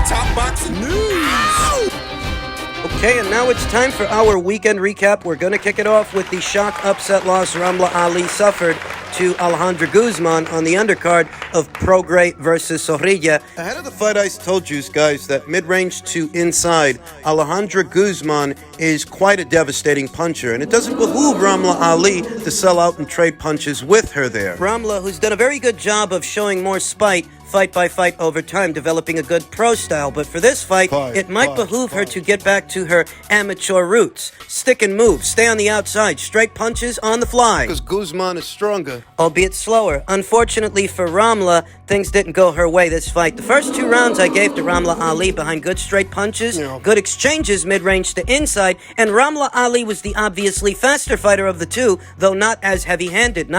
Top boxing news. Okay, and now it's time for our weekend recap. We're going to kick it off with the shock upset loss Ramla Ali suffered to Alejandro Guzman on the undercard of Prograis versus Zorrilla. Ahead of the fight, I told you guys that mid-range to inside, Alejandro Guzman is quite a devastating puncher, and it doesn't behoove Ramla Ali to sell out and trade punches with her there. Ramla, who's done a very good job of showing more spite fight by fight over time, developing a good pro style, but for this fight, it might behoove her to get back to her amateur roots. Stick and move, stay on the outside, straight punches on the fly. Because Guzman is stronger. Albeit slower. Unfortunately for Ramla, things didn't go her way this fight. The first 2 rounds I gave to Ramla Ali behind good straight punches, good exchanges mid-range to inside, and Ramla Ali was the obviously faster fighter of the two, though not as heavy-handed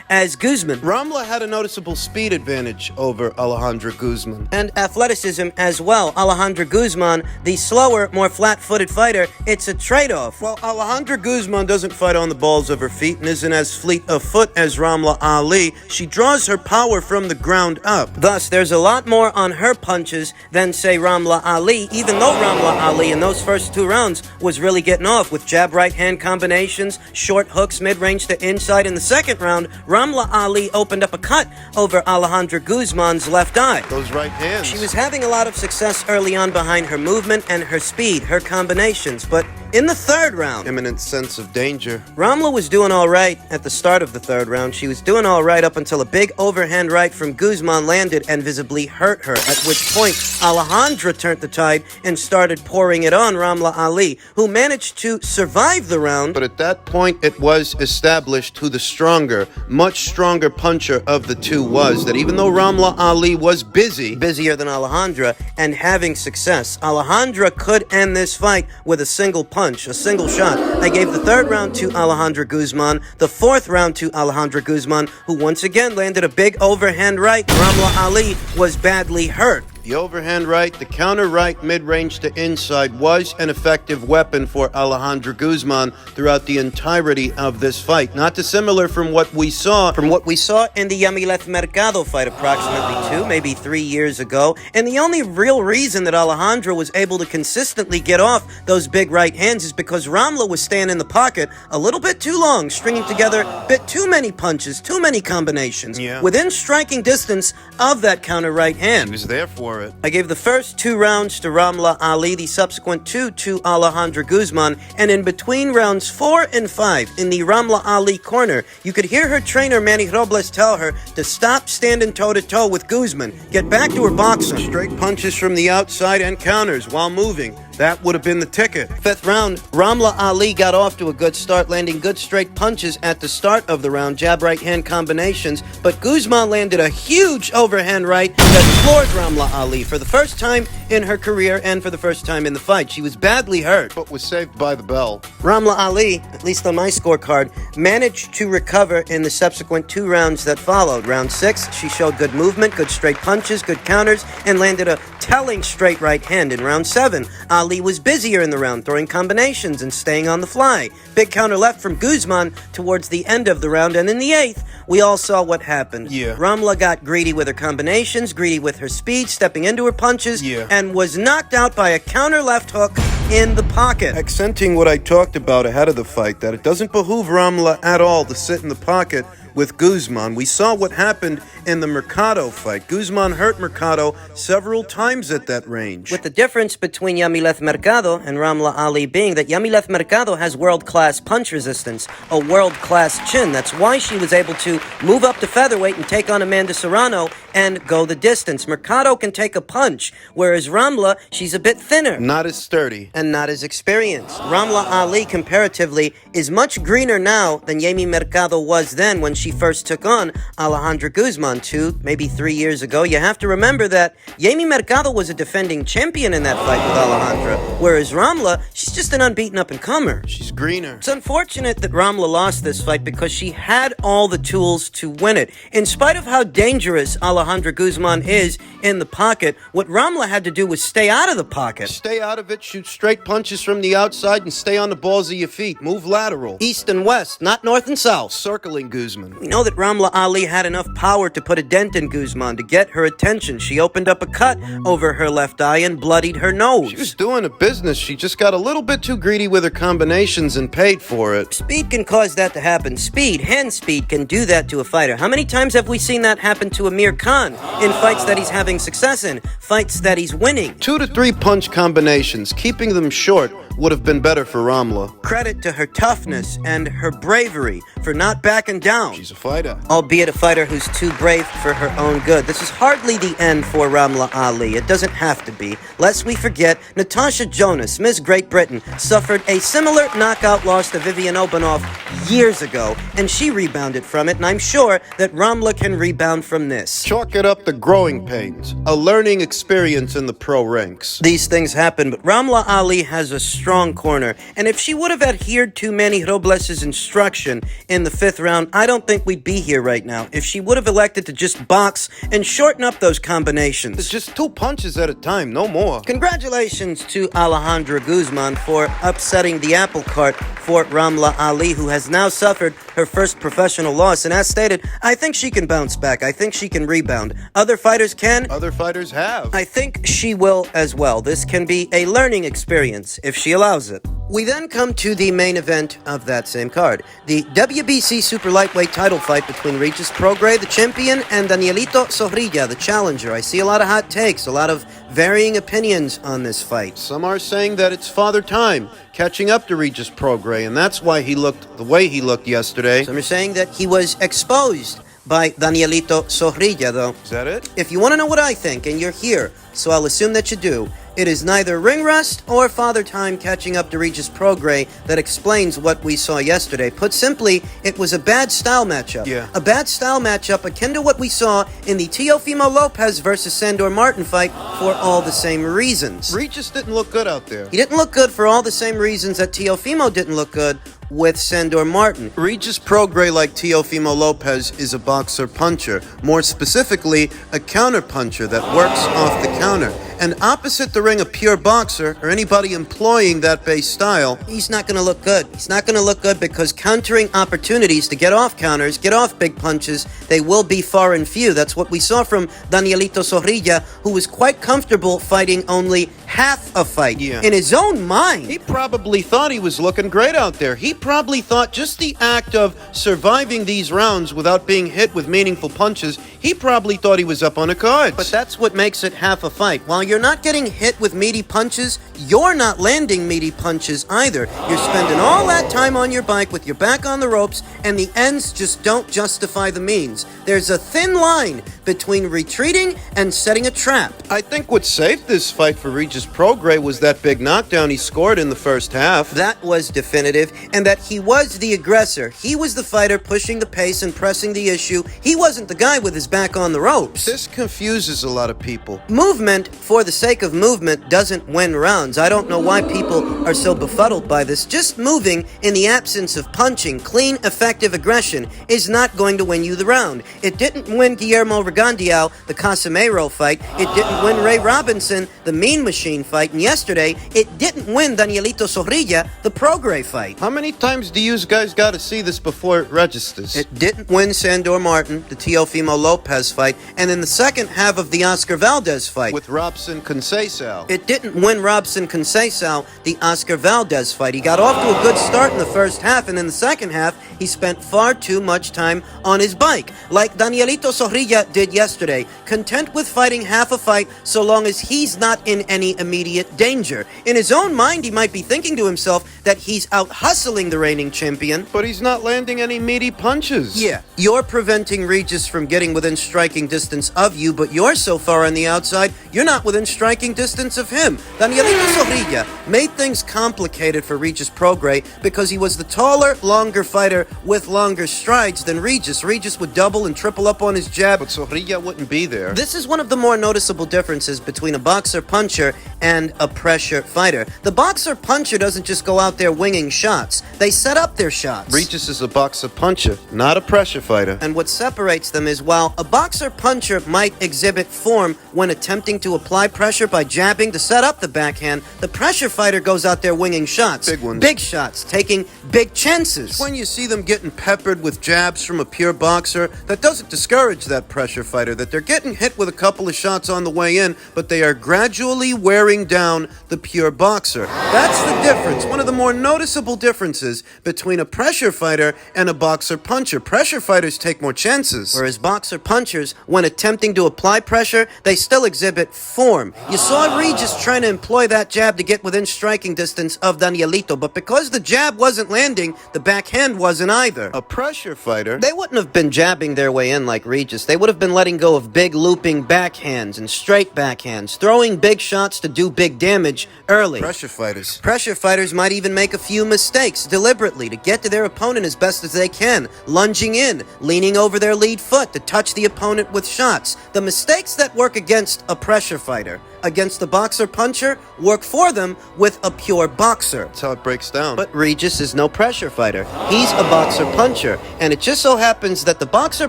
as Guzman. Ramla had a noticeable speed advantage over Alejandro Guzman. And athleticism as well. Alejandro Guzman, the slower, more flat-footed fighter, it's a trade-off. Well, Alejandro Guzman doesn't fight on the balls of her feet and isn't as fleet of foot as Ramla Ali. She draws her power from the ground up. Thus, there's a lot more on her punches than, say, Ramla Ali, even though Ramla Ali in those first 2 rounds was really getting off with jab right-hand combinations, short hooks mid-range to inside. In the second round, Ramla Ali opened up a cut over Alejandro Guzman's left eye. Those right hands. She was having a lot of success early on behind her movement and her speed, her combinations, but in the third round, imminent sense of danger. Ramla was doing all right at the start of the third round. She was doing all right up until a big overhand right from Guzman landed and visibly hurt her, at which point Alejandra turned the tide and started pouring it on Ramla Ali, who managed to survive the round. But at that point, it was established who the stronger, much stronger puncher of the two was, that even though Ramla Ali was busier than Alejandra, and having success, Alejandra could end this fight with a single punch, a single shot. I gave the third round to Alejandro Guzman, the fourth round to Alejandro Guzman, who once again landed a big overhand right. Ramla Ali was badly hurt. The overhand right, the counter right, mid-range to inside was an effective weapon for Alejandro Guzman throughout the entirety of this fight. Not dissimilar from what we saw in the Yamileth Mercado fight approximately 2, maybe 3 years ago. And the only real reason that Alejandro was able to consistently get off those big right hands is because Ramla was staying in the pocket a little bit too long, stringing together a bit too many punches, too many combinations, within striking distance of that counter right hand. He was there for it. I gave the first 2 rounds to Ramla Ali, the subsequent 2 to Alejandro Guzman, and in between rounds 4 and 5, in the Ramla Ali corner, you could hear her trainer Manny Robles tell her to stop standing toe-to-toe with Guzman, get back to her boxing. Straight punches from the outside and counters while moving. That would have been the ticket. 5th round, Ramla Ali got off to a good start, landing good straight punches at the start of the round, jab right-hand combinations, but Guzman landed a huge overhand right that floored Ramla Ali for the first time in her career and for the first time in the fight. She was badly hurt, but was saved by the bell. Ramla Ali, at least on my scorecard, managed to recover in the subsequent 2 rounds that followed. Round 6, she showed good movement, good straight punches, good counters, and landed a telling straight right hand. In round 7, Ali was busier in the round, throwing combinations and staying on the fly. Big counter left from Guzman towards the end of the round, and in the 8th, we all saw what happened. Ramla got greedy with her combinations, greedy with her speed, stepping into her punches, and was knocked out by a counter left hook in the pocket. Accenting what I talked about ahead of the fight, that it doesn't behoove Ramla at all to sit in the pocket with Guzman. We saw what happened in the Mercado fight. Guzman hurt Mercado several times at that range. With the difference between Yamileth Mercado and Ramla Ali being that Yamileth Mercado has world-class punch resistance, a world-class chin. That's why she was able to move up to featherweight and take on Amanda Serrano and go the distance. Mercado can take a punch, whereas Ramla, she's a bit thinner. Not as sturdy. And not as experienced. Ramla Ali, comparatively, is much greener now than Yami Mercado was then when she first took on Alejandro Guzman 2, maybe 3 years ago. You have to remember that Yami Mercado was a defending champion in that fight with Alejandra, whereas Ramla, she's just an unbeaten up-and-comer. She's greener. It's unfortunate that Ramla lost this fight because she had all the tools to win it. In spite of how dangerous Alejandro Guzman is in the pocket, what Ramla had to do was stay out of the pocket. Stay out of it, shoot straight punches from the outside, and stay on the balls of your feet. Move lateral. East and west, not north and south. Circling Guzman. We know that Ramla Ali had enough power to put a dent in Guzman to get her attention. She opened up a cut over her left eye and bloodied her nose. She was doing a business. She just got a little bit too greedy with her combinations and paid for it. Speed can cause that to happen. Hand speed can do that to a fighter. How many times have we seen that happen to Amir Khan in fights that he's having success in, fights that he's winning? 2 to 3 punch combinations, keeping them short would have been better for Ramla. Credit to her toughness and her bravery for not backing down. She's a fighter. Albeit a fighter who's too brave for her own good. This is hardly the end for Ramla Ali. It doesn't have to be. Lest we forget, Natasha Jonas, Miss Great Britain, suffered a similar knockout loss to Vivian Obanov years ago, and she rebounded from it, and I'm sure that Ramla can rebound from this. Chalk it up to growing pains, a learning experience in the pro ranks. These things happen, but Ramla Ali has a strong corner, and if she would have adhered to Manny Robles' instruction in the 5th round, I don't think we'd be here right now. If she would have elected to just box and shorten up those combinations. It's just 2 punches at a time, no more. Congratulations to Alejandra Guzman for upsetting the apple cart for Ramla Ali, who has now suffered her first professional loss. And as stated, I think she can bounce back. I think she can rebound. Other fighters can. Other fighters have. I think she will as well. This can be a learning experience if she allows it. We then come to the main event of that same card. The WBC Super Lightweight title fight between Regis Prograis, the champion, and Danielito Zorrilla, the challenger. I see a lot of hot takes, a lot of varying opinions on this fight. Some are saying that it's father time, catching up to Regis Prograis, and that's why he looked the way he looked yesterday. Some are saying that he was exposed by Danielito Zorrilla, though. Is that it? If you want to know what I think, and you're here, so I'll assume that you do, it is neither ring rust or father time catching up to Regis Prograis that explains what we saw yesterday. Put simply, it was a bad style matchup. Yeah. A bad style matchup akin to what we saw in the Teofimo Lopez versus Sandor Martin fight for all the same reasons. Regis didn't look good out there. He didn't look good for all the same reasons that Teofimo didn't look good with Sandor Martin. Regis Prograis, like Teofimo Lopez, is a boxer-puncher. More specifically, a counter-puncher that works off the counter. And opposite the ring, a pure boxer, or anybody employing that base style, he's not going to look good. He's not going to look good because countering opportunities to get off counters, get off big punches, they will be far and few. That's what we saw from Danielito Zorrilla, who was quite comfortable fighting only half a fight. Yeah. In his own mind. He probably thought he was looking great out there. He probably thought just the act of surviving these rounds without being hit with meaningful punches, he probably thought he was up on the cards. But that's what makes it half a fight. While you're not getting hit with meaty punches, you're not landing meaty punches either. You're spending all that time on your bike with your back on the ropes, and the ends just don't justify the means. There's a thin line between retreating and setting a trap. I think what saved this fight for Regis Prograis was that big knockdown he scored in the first half. That was definitive, and that he was the aggressor. He was the fighter pushing the pace and pressing the issue. He wasn't the guy with his back on the ropes. This confuses a lot of people. Movement, for the sake of movement, doesn't win rounds. I don't know why people are so befuddled by this. Just moving in the absence of punching, clean, effective aggression, is not going to win you the round. It didn't win Guillermo Rigondeaux the Casemiro fight. It didn't win Ray Robinson the Mean Machine fight. And yesterday, it didn't win Danielito Zorrilla the Prograis fight. How many times do you guys got to see this before it registers? It didn't win Sandor Martin the Teofimo Lopez fight. And in the second half of the Oscar Valdez fight, with Robson Conceição, it didn't win Robson Conceição the Oscar Valdez fight. He got off to a good start in the first half, and in the second half, he spent far too much time on his bike, like Danielito Zorrilla did yesterday, content with fighting half a fight so long as he's not in any immediate danger. In his own mind, he might be thinking to himself that he's out hustling the reigning champion. but he's not landing any meaty punches. Yeah, you're preventing Regis from getting within striking distance of you, but you're so far on the outside, you're not within striking distance of him. Danielito Zorrilla made things complicated for Regis Prograis because he was the taller, longer fighter with longer strides than Regis. Regis would double and triple up on his jab. But Zorrilla wouldn't be there. This is one of the more noticeable differences between a boxer-puncher and a pressure fighter. The boxer puncher doesn't just go out there winging shots. They set up their shots. Regis is a boxer puncher, not a pressure fighter. And what separates them is while a boxer puncher might exhibit form when attempting to apply pressure by jabbing to set up the backhand, the pressure fighter goes out there winging shots. Big ones. Big shots, taking big chances. When you see them getting peppered with jabs from a pure boxer, that doesn't discourage that pressure fighter, that they're getting hit with a couple of shots on the way in, but they are gradually wearing down the pure boxer. That's the difference. One of the more noticeable differences between a pressure fighter and a boxer puncher. Pressure fighters take more chances. Whereas boxer punchers, when attempting to apply pressure, they still exhibit form. You saw Regis trying to employ that jab to get within striking distance of Danielito, but because the jab wasn't landing, the backhand wasn't either. A pressure fighter, They wouldn't have been jabbing their way in like Regis. They would have been letting go of big looping backhands and straight backhands, throwing big shots to do big damage early. pressure fighters. Pressure fighters might even make a few mistakes deliberately to get to their opponent as best as they can, lunging in, leaning over their lead foot to touch the opponent with shots. The mistakes that work against a pressure fighter, against the boxer puncher, work for them with a pure boxer. That's how it breaks down. But Regis is no pressure fighter. He's a boxer puncher. And it just so happens that the boxer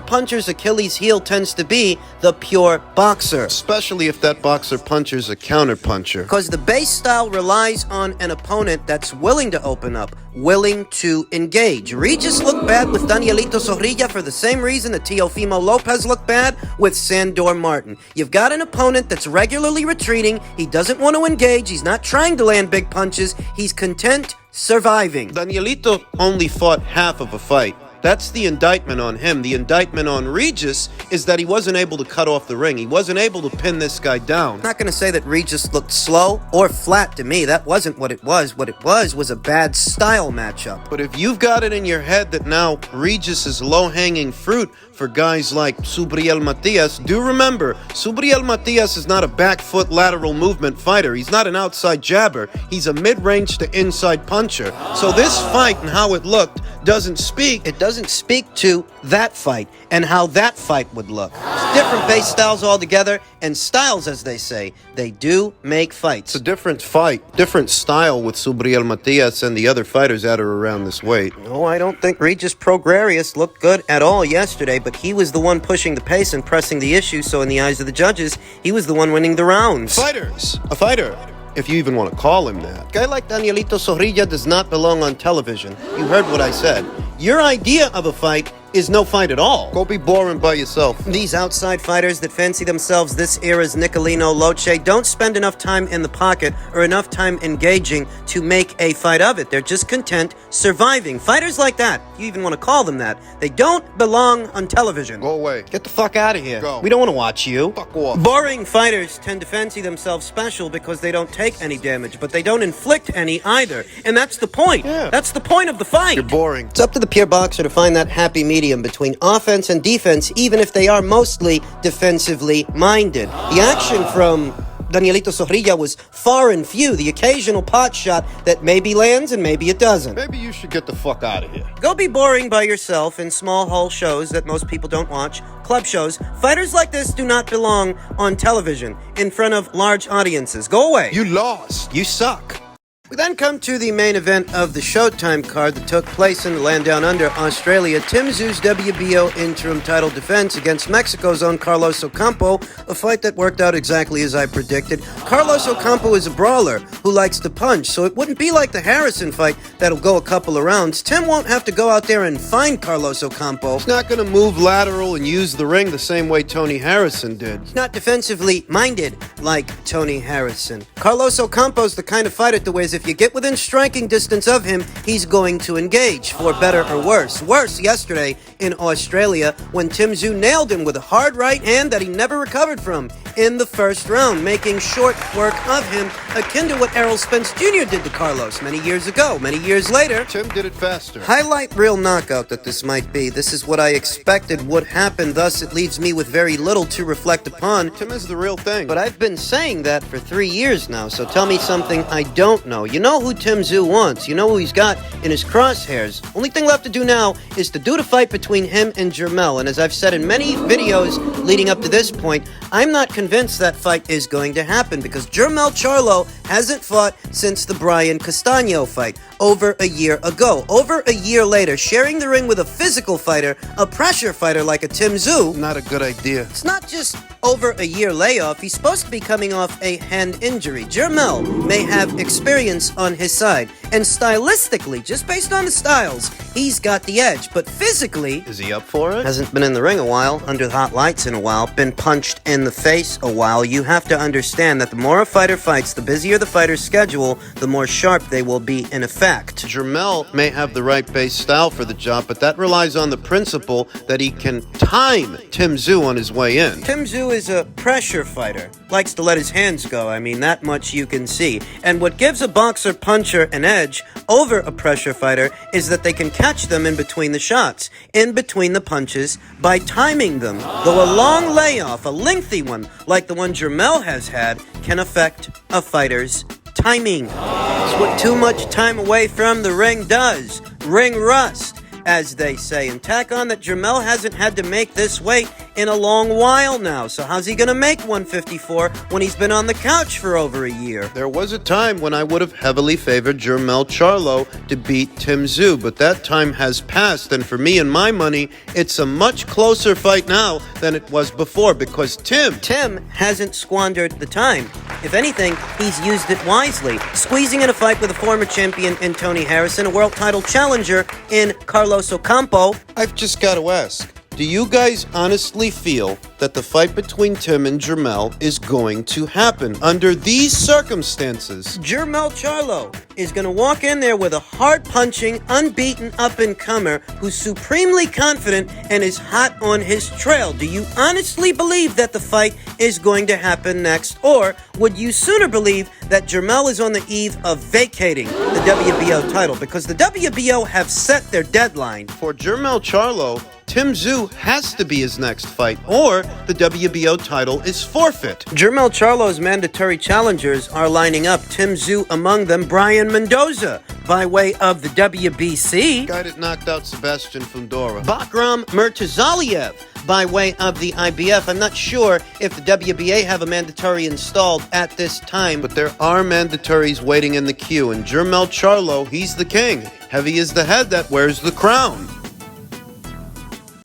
puncher's Achilles heel tends to be the pure boxer. especially if that boxer puncher's a counter puncher. Because the base style relies on an opponent that's willing to open up, willing to engage. Regis looked bad with Danielito Zorrilla for the same reason that Teofimo Lopez looked bad with Sandor Martin. You've got an opponent that's regularly retreating. He doesn't want to engage. He's not trying to land big punches. He's content surviving. Danielito only fought half of a fight. That's the indictment on him. The indictment on Regis is that he wasn't able to cut off the ring. He wasn't able to pin this guy down. I'm not going to say that Regis looked slow or flat to me. That wasn't what it was. What it was a bad style matchup. But if you've got it in your head that now Regis is low-hanging fruit for guys like Subriel Matias, do remember, Subriel Matias is not a back foot lateral movement fighter. He's not an outside jabber. He's a mid-range to inside puncher. So this fight and how it looked doesn't speak. It doesn't speak to that fight and how that fight would look. It's different base styles altogether, and styles, as they say, they do make fights. It's a different fight, different style with Subriel Matias and the other fighters that are around this weight. No, I don't think Regis Prograis looked good at all yesterday, but he was the one pushing the pace and pressing the issue, so in the eyes of the judges, he was the one winning the rounds. Fighters! A fighter! If you even want to call him that. A guy like Danielito Zorrilla does not belong on television. You heard what I said. Your idea of a fight is no fight at all. Go be boring by yourself. These outside fighters that fancy themselves this era's Nicolino Loche don't spend enough time in the pocket or enough time engaging to make a fight of it. They're just content surviving. Fighters like that, you even want to call them that, they don't belong on television. Go away. Get the fuck out of here. Go. We don't want to watch you. Fuck off. Boring fighters tend to fancy themselves special because they don't take any damage, but they don't inflict any either. And that's the point. Yeah. That's the point of the fight. You're boring. It's up to the pure boxer to find that happy medium between offense and defense, even if they are mostly defensively minded. The action from Danielito Zorrilla was far and few, the occasional pot shot that maybe lands and maybe it doesn't. Maybe you should get the fuck out of here. Go be boring by yourself in small hall shows that most people don't watch, club shows. Fighters like this do not belong on television in front of large audiences. Go away. You lost. You suck. We then come to the main event of the Showtime card that took place in the Land Down Under, Australia. Tszyu's WBO interim title defense against Mexico's own Carlos Ocampo, a fight that worked out exactly as I predicted. Carlos Ocampo is a brawler who likes to punch, so it wouldn't be like the Harrison fight that'll go a couple of rounds. Tim won't have to go out there and find Carlos Ocampo. He's not going to move lateral and use the ring the same way Tony Harrison did. He's not defensively minded like Tony Harrison. Carlos Ocampo's the kind of fighter that wears if you get within striking distance of him, he's going to engage, for better or worse. Worse yesterday in Australia when Tszyu nailed him with a hard right hand that he never recovered from in the first round, making short work of him, akin to what Errol Spence Jr. did to Carlos many years ago. Many years later, Tim did it faster. highlight reel knockout that this might be. This is what I expected would happen, thus it leaves me with very little to reflect upon. Tim is the real thing. But I've been saying that for 3 years now, so tell me something I don't know. now. You know who Tim Tszyu wants. You know who he's got in his crosshairs. Only thing left to do now is to do the fight between him and Jermell. And as I've said in many videos leading up to this point, I'm not convinced that fight is going to happen because Jermell Charlo hasn't fought since the Brian Castano fight over a year ago. Over a year later, sharing the ring with a physical fighter, a pressure fighter like a Tim Tszyu. Not a good idea. It's not just over a year layoff. He's supposed to be coming off a hand injury. Jermell may have experience on his side. And stylistically, just based on the styles, he's got the edge. But physically, Is he up for it? hasn't been in the ring a while, under the hot lights in a while, been punched in the face a while. You have to understand that the more a fighter fights, the busier the fighter's schedule, the more sharp they will be in effect. Jermell may have the right base style for the job, but that relies on the principle that he can time Tim Tszyu on his way in. Tim Tszyu is a pressure fighter. Likes to let his hands go. I mean, that much you can see. And what gives a boxer-puncher an edge over a pressure fighter is that they can catch them in between the shots, in between the punches, by timing them. Though a long layoff, a lengthy one, like the one Jermell has had, can affect a fighter's timing. It's what too much time away from the ring does. Ring rust, as they say. And tack on that Jermell hasn't had to make this weight in a long while now. So how's he going to make 154 when he's been on the couch for over a year? There was a time when I would have heavily favored Jermell Charlo to beat Tim Tszyu, but that time has passed, and for me and my money, it's a much closer fight now than it was before because Tim hasn't squandered the time. If anything, he's used it wisely, squeezing in a fight with a former champion in Tony Harrison, a world title challenger in Carlos Ocampo. I've just got to ask, do you guys honestly feel that the fight between Tim and Jermell is going to happen under these circumstances? Jermell Charlo is going to walk in there with a hard-punching, unbeaten up-and-comer who's supremely confident and is hot on his trail. Do you honestly believe that the fight is going to happen next? Or would you sooner believe that Jermell is on the eve of vacating the WBO title? Because the WBO have set their deadline. For Jermell Charlo, Tim Tszyu has to be his next fight, or the WBO title is forfeit. Jermell Charlo's mandatory challengers are lining up, Tim Tszyu among them, Brian Mendoza, by way of the WBC. Guy that knocked out Sebastian Fundora. Bakram Murtazaliev, by way of the IBF. I'm not sure if the WBA have a mandatory installed at this time. But there are mandatories waiting in the queue, and Jermell Charlo, he's the king. Heavy is the head that wears the crown.